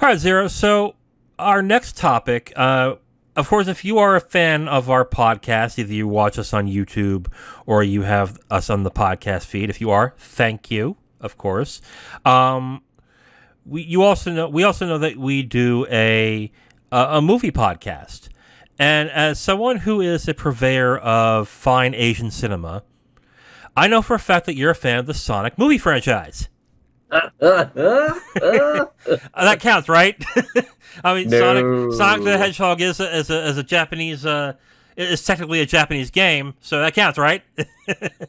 All right, Zero. So our next topic, of course, if you are a fan of our podcast, either you watch us on YouTube or you have us on the podcast feed. If you are, thank you, of course. Um, we also know that we do a movie podcast, and as someone who is a purveyor of fine Asian cinema, I know for a fact that you're a fan of the Sonic movie franchise. That counts, right? I mean, Sonic the No. Hedgehog is a Japanese is technically a Japanese game, so that counts, right?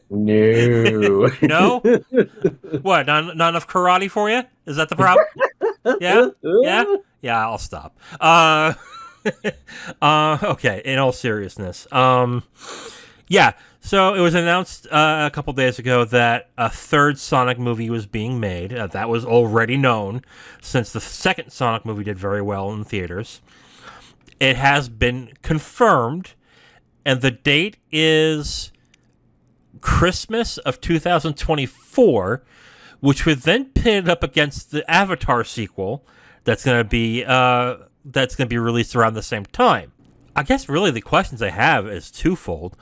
No. No, what? Not enough karate for you? Is that the problem? Yeah, yeah, yeah. I'll stop. Okay. In all seriousness, yeah. So it was announced a couple days ago that a third Sonic movie was being made. That was already known since the second Sonic movie did very well in theaters. It has been confirmed, and the date is Christmas of 2024, which would then pit it up against the Avatar sequel that's going to be released around the same time. I guess really the questions I have is twofold.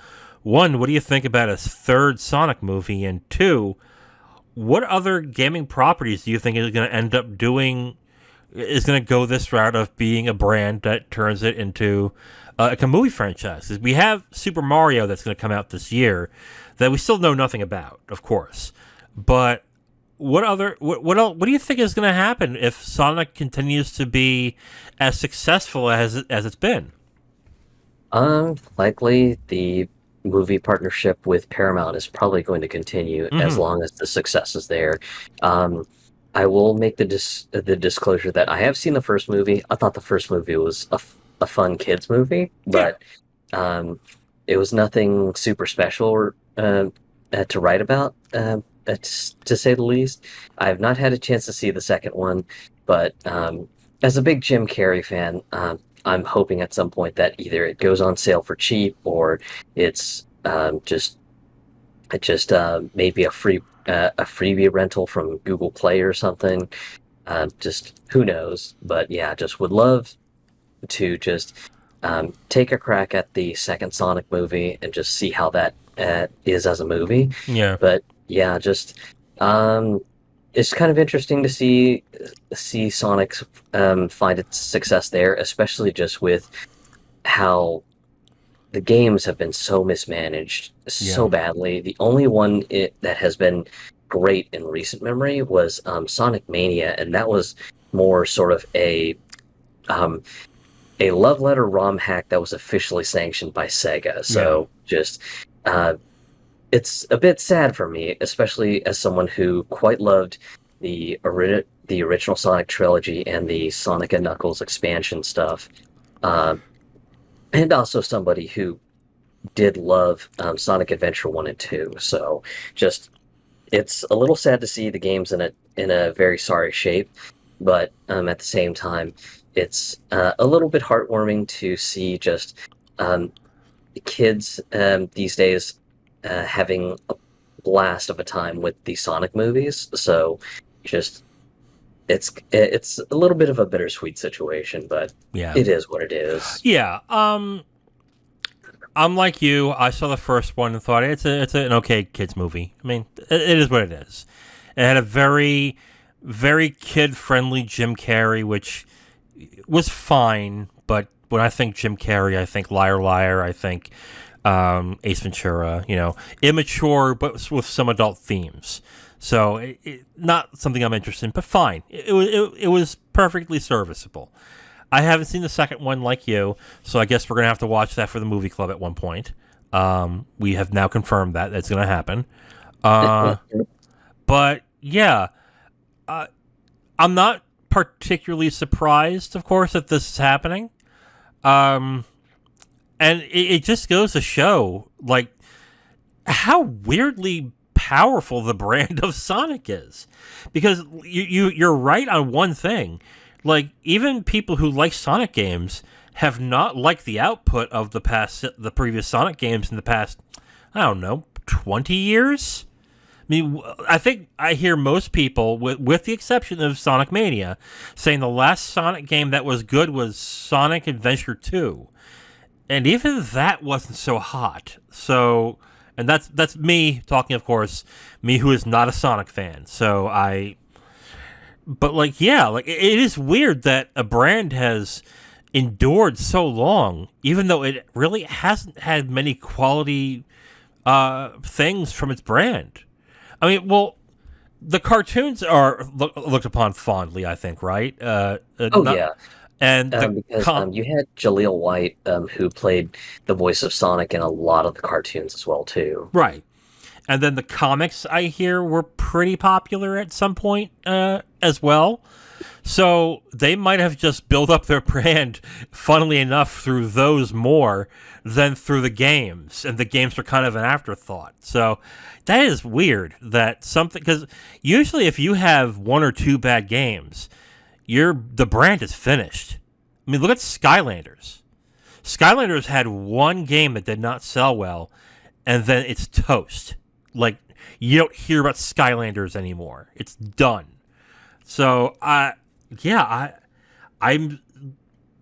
One, what do you think about a third Sonic movie? And two, what other gaming properties do you think is going to end up is going to go this route of being a brand that turns it into like a movie franchise? 'Cause we have Super Mario that's going to come out this year that we still know nothing about, of course. But what do you think is going to happen if Sonic continues to be as successful as it's been? Likely the movie partnership with Paramount is probably going to continue as Mm-hmm. long as the success is there. Um, I will make the disclosure that I have seen the first movie. I thought the first movie was a fun kids movie, Yeah. but um, it was nothing super special to write about, to say the least. I have not had a chance to see the second one, but as a big Jim Carrey fan, I'm hoping at some point that either it goes on sale for cheap or it's just maybe a freebie rental from Google Play or something. Just who knows? But yeah, just would love to just take a crack at the second Sonic movie and just see how that is as a movie. Yeah. But yeah, just um, it's kind of interesting to see Sonic find its success there, especially just with how the games have been so mismanaged so Yeah. badly. The only one that has been great in recent memory was Sonic Mania, and that was more sort of um, a love letter ROM hack that was officially sanctioned by Sega. Yeah. So just uh, it's a bit sad for me, especially as someone who quite loved the original Sonic trilogy and the Sonic and Knuckles expansion stuff, uh, and also somebody who did love Sonic Adventure 1 and 2. So just it's a little sad to see the games in a very sorry shape, but at the same time, it's a little bit heartwarming to see just um, kids these days having a blast of a time with the Sonic movies. So just it's a little bit of a bittersweet situation, but Yeah. it is what it is. Yeah. I'm like you. I saw the first one and thought it's an okay kids movie. I mean, it is what it is. It had a very, very kid friendly Jim Carrey, which was fine. But when I think Jim Carrey, I think Liar Liar. I think Ace Ventura. Immature but with some adult themes. So not something I'm interested in, but fine. It was perfectly serviceable. I haven't seen the second one like you, so I guess we're going to have to watch that for the movie club at one point. We have now confirmed that that's going to happen. But yeah, I'm not particularly surprised, of course, that this is happening. And it just goes to show, like, how weirdly powerful the brand of Sonic is. Because you're right on one thing. Like, even people who like Sonic games have not liked the output of the previous Sonic games in the past, I don't know, 20 years? mean, I think I hear most people, with the exception of Sonic Mania, saying the last Sonic game that was good was Sonic Adventure 2. And even that wasn't so hot. So, and that's me talking, of course, me who is not a Sonic fan. But like, yeah, like it is weird that a brand has endured so long, even though it really hasn't had many quality things from its brand. I mean, well, the cartoons are looked upon fondly, I think, right? Oh Not, yeah, and because you had Jaleel White, who played the voice of Sonic in a lot of the cartoons as well too. right, and then the comics I hear were pretty popular at some point as well. So they might have just built up their brand, funnily enough, through those more than through the games, and the games were kind of an afterthought. So that is weird that something, because usually if you have one or two bad games, the brand is finished. I mean, look at Skylanders. Skylanders had one game that did not sell well, and then it's toast. Like, you don't hear about Skylanders anymore. It's done. So I'm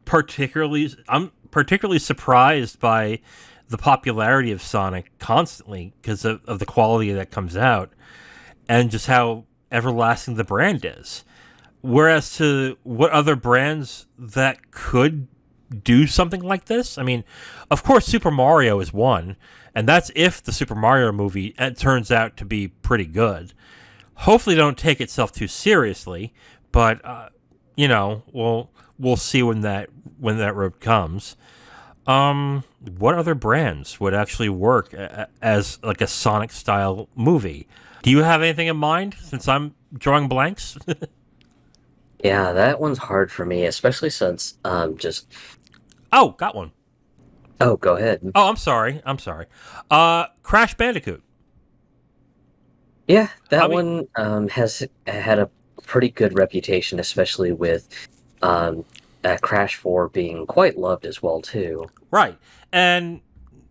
particularly surprised by the popularity of Sonic constantly because of the quality that comes out and just how everlasting the brand is. Whereas to what other brands that could do something like this? I mean, of course, Super Mario is one, and that's if the Super Mario movie turns out to be pretty good. Hopefully, they don't take itself too seriously, but we'll see when that road comes. What other brands would actually work as like a Sonic style movie? Do you have anything in mind? Since I'm drawing blanks. Yeah, that one's hard for me, especially since just Oh, got one. oh, go ahead. Oh, I'm sorry. Crash Bandicoot. Yeah, I that mean, one has had a pretty good reputation, especially with um, Crash 4 being quite loved as well too. right. And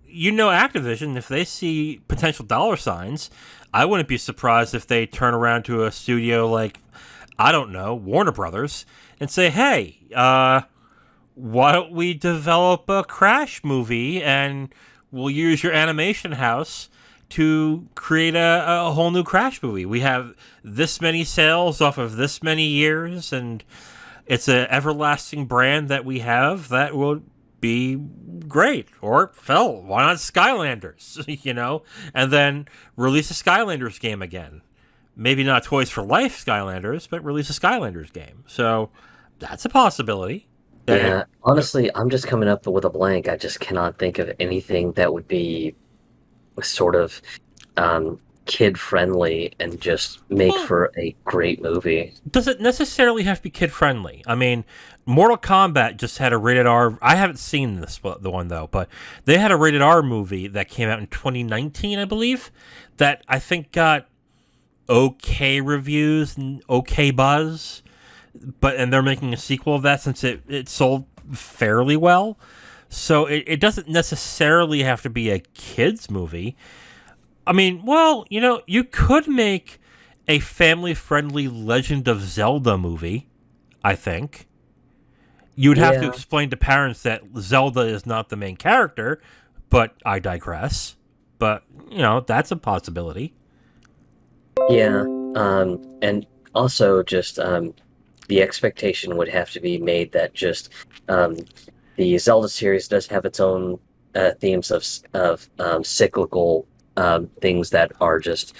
Activision, if they see potential dollar signs, I wouldn't be surprised if they turn around to a studio like, I don't know, Warner Brothers, and say, hey, why don't we develop a Crash movie and we'll use your animation house to create a whole new Crash movie. We have this many sales off of this many years, and it's an everlasting brand that we have that will be great. Or, hell, why not Skylanders? And then release a Skylanders game again. Maybe not Toys for Life Skylanders, but release a Skylanders game. So that's a possibility. Yeah, honestly, I'm just coming up with a blank. I just cannot think of anything that would be sort of kid friendly and just make Well, for a great movie. does it necessarily have to be kid friendly? I mean, Mortal Kombat just had a rated R. I haven't seen the one though, but they had a rated R movie that came out in 2019, I believe, that I think got okay reviews and okay buzz. And they're making a sequel of that since it sold fairly well. So it doesn't necessarily have to be a kids movie. I mean, well, you could make a family-friendly Legend of Zelda movie, I think. You would have to Yeah, explain to parents that Zelda is not the main character, but I digress. But, that's a possibility. yeah. And also just the expectation would have to be made that just um, the Zelda series does have its own themes of cyclical things that are just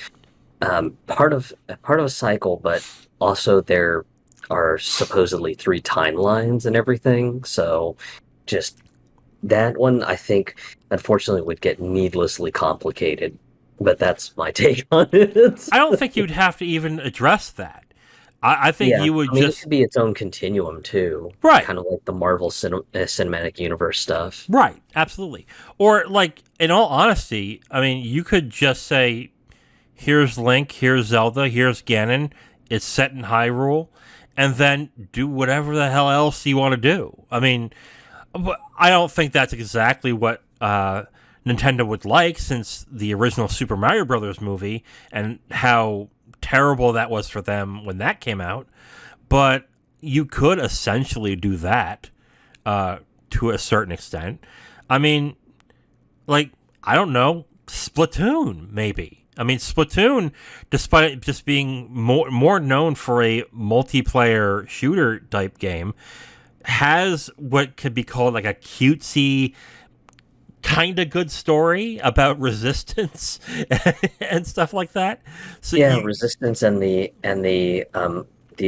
part of a cycle, but also there are supposedly three timelines and everything. So just that one, I think, unfortunately, would get needlessly complicated. But that's my take on it. I don't think you'd have to even address that. I think Yeah, you would I mean, it just... could be its own continuum too, Right. kind of like the Marvel Cinematic Universe stuff. Right, absolutely. Or like, in all honesty, I mean, you could just say, "Here's Link, here's Zelda, here's Ganon. It's set in Hyrule," and then do whatever the hell else you want to do. I mean, but I don't think that's exactly what Nintendo would like, since the original Super Mario Brothers movie and how terrible that was for them when that came out. But you could essentially do that to a certain extent. I mean, like, I don't know, Splatoon, maybe. I mean, Splatoon, despite it just being more known for a multiplayer shooter type game, has what could be called like a cutesy, kind of good story about resistance and stuff like that. So Yeah, Resistance and the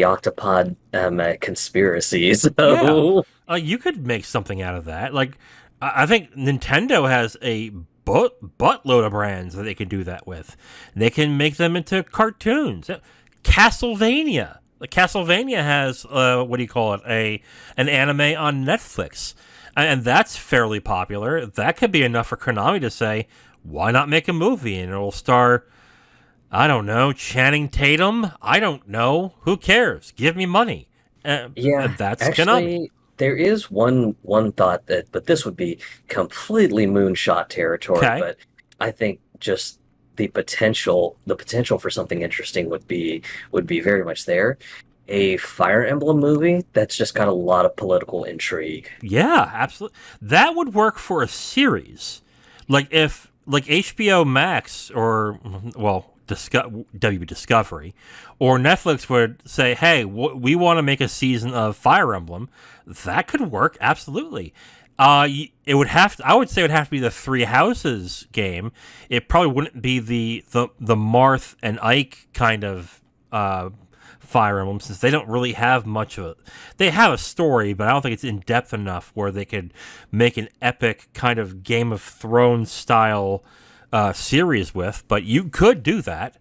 Octopod conspiracy. yeah, So you could make something out of that. Like, I think Nintendo has a buttload of brands that they can do that with. They can make them into cartoons. Castlevania. Like, Castlevania has what do you call it? An anime on Netflix, and that's fairly popular. That could be enough for Konami to say, why not make a movie, and it'll star, I don't know, Channing Tatum. I don't know. Who cares? Give me money. yeah, That's Konami. actually, there is one thought that, but this would be completely moonshot territory. Okay. But I think just the potential for something interesting would be very much there. A Fire Emblem movie that's just got a lot of political intrigue. Yeah, absolutely. That would work for a series. Like, if like HBO Max or, well, W Discovery or Netflix would say, "Hey, we want to make a season of Fire Emblem." That could work absolutely. It would have to, I would say it would have to be the Three Houses game. It probably wouldn't be the Marth and Ike kind of Fire Emblem, since they don't really have much of it. They have a story, but I don't think it's in depth enough where they could make an epic kind of Game of Thrones style series with. But you could do that.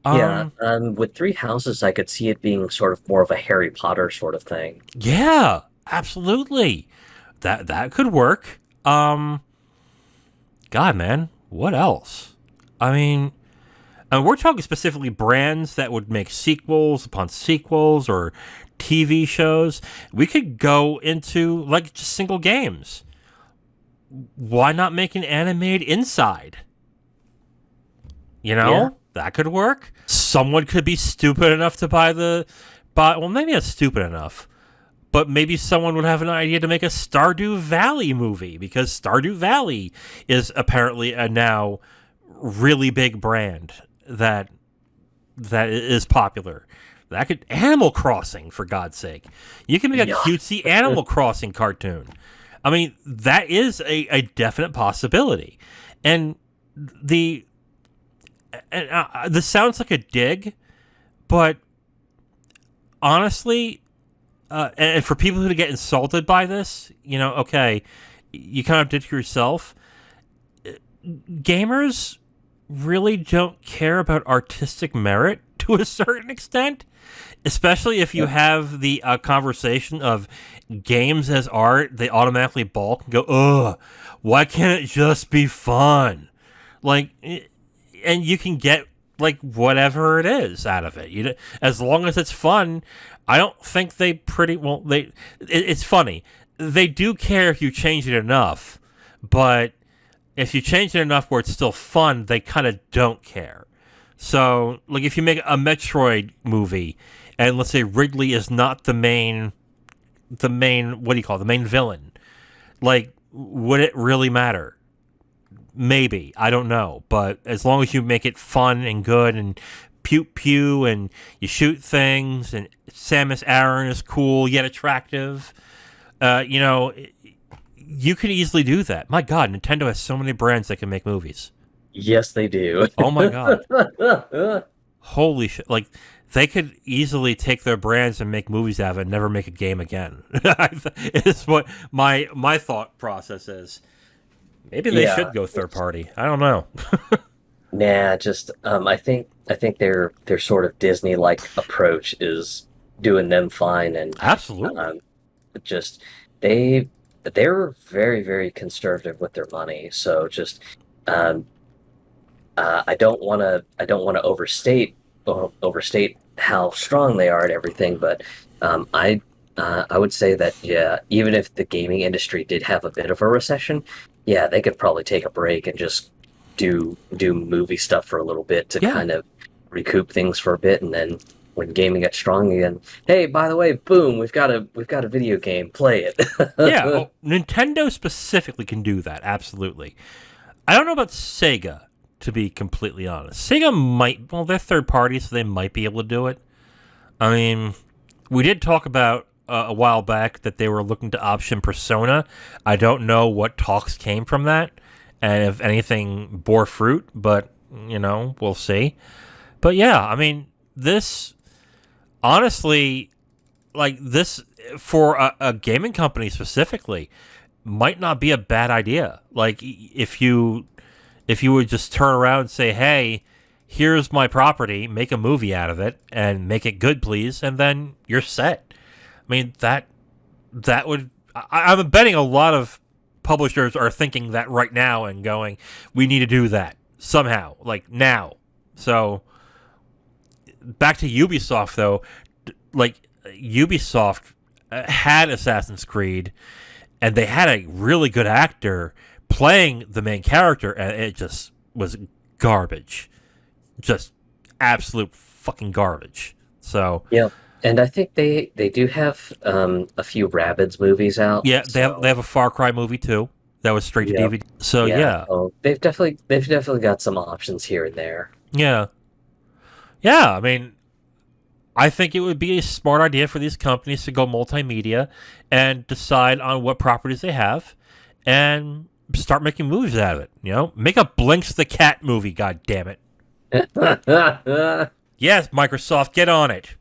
Yeah, Um, with Three Houses, I could see it being sort of more of a Harry Potter sort of thing. yeah, absolutely. That could work. God, man, what else? I mean, and we're talking specifically brands that would make sequels upon sequels or TV shows. We could go into like just single games. Why not make an animated Inside? You Yeah, know, that could work. Someone could be stupid enough to buy. Well, maybe not stupid enough, but maybe someone would have an idea to make a Stardew Valley movie, because Stardew Valley is apparently a now really big brand that is popular. That could Animal Crossing, for God's sake. You can make a yeah, cutesy Animal Crossing cartoon. I mean, that is a definite possibility. And the this sounds like a dig, but honestly, and for people who get insulted by this, okay, you kind of did to yourself. Gamers really don't care about artistic merit to a certain extent, especially if you have the conversation of games as art. They automatically balk and go, ugh, why can't it just be fun? Like, and you can get like whatever it is out of it. As long as it's fun. I don't think they pretty well. It's funny. They do care if you change it enough, but if you change it enough where it's still fun, they kind of don't care. So, like, if you make a Metroid movie, and let's say Ridley is not the main, what do you call it, the main villain, like, would it really matter? Maybe, I don't know, but as long as you make it fun and good and pew pew and you shoot things and Samus Aran is cool yet attractive, you know, you can easily do that. My God, Nintendo has so many brands that can make movies. yes, they do. Oh my God, holy shit! Like, they could easily take their brands and make movies out of it and never make a game again. Is what my thought process is. Maybe they Yeah, should go third party. I don't know. nah, just I think their sort of Disney-like approach is doing them fine, and Absolutely. um, just they they're very, very conservative with their money. So just um, I don't want to overstate how strong they are at everything, but I would say that, yeah, even if the gaming industry did have a bit of a recession, Yeah, they could probably take a break and just do movie stuff for a little bit to Yeah. kind of recoup things for a bit, and then when gaming gets strong again, hey, by the way, boom, we've got a video game, play Yeah, it. oh, Nintendo specifically can do that, absolutely. I don't know about Sega, to be completely honest. Sega might, well, they're third party, so they might be able to do it. I mean, we did talk about a while back that they were looking to option Persona. I don't know what talks came from that, and if anything bore fruit, but, we'll see. But yeah, I mean, this, honestly, like this, for a gaming company specifically, might not be a bad idea. Like if you would just turn around and say, "Hey, here's my property, make a movie out of it and make it good, please," and then you're set. I mean, that would I'm betting a lot of publishers are thinking that right now and going, "We need to do that somehow, like now." So, back to Ubisoft though, like Ubisoft had Assassin's Creed and they had a really good actor playing the main character, and it just was garbage, just absolute fucking garbage. So Yeah, and I think they do have a few Rabbids movies out. yeah, they So have a Far Cry movie too that was straight to yeah, DVD. So yeah. yeah, So they've definitely got some options here and there. yeah, yeah. I mean, I think it would be a smart idea for these companies to go multimedia and decide on what properties they have and start making movies out of it. Make a Blinks the Cat movie. God damn it! Yes, Microsoft, get on it.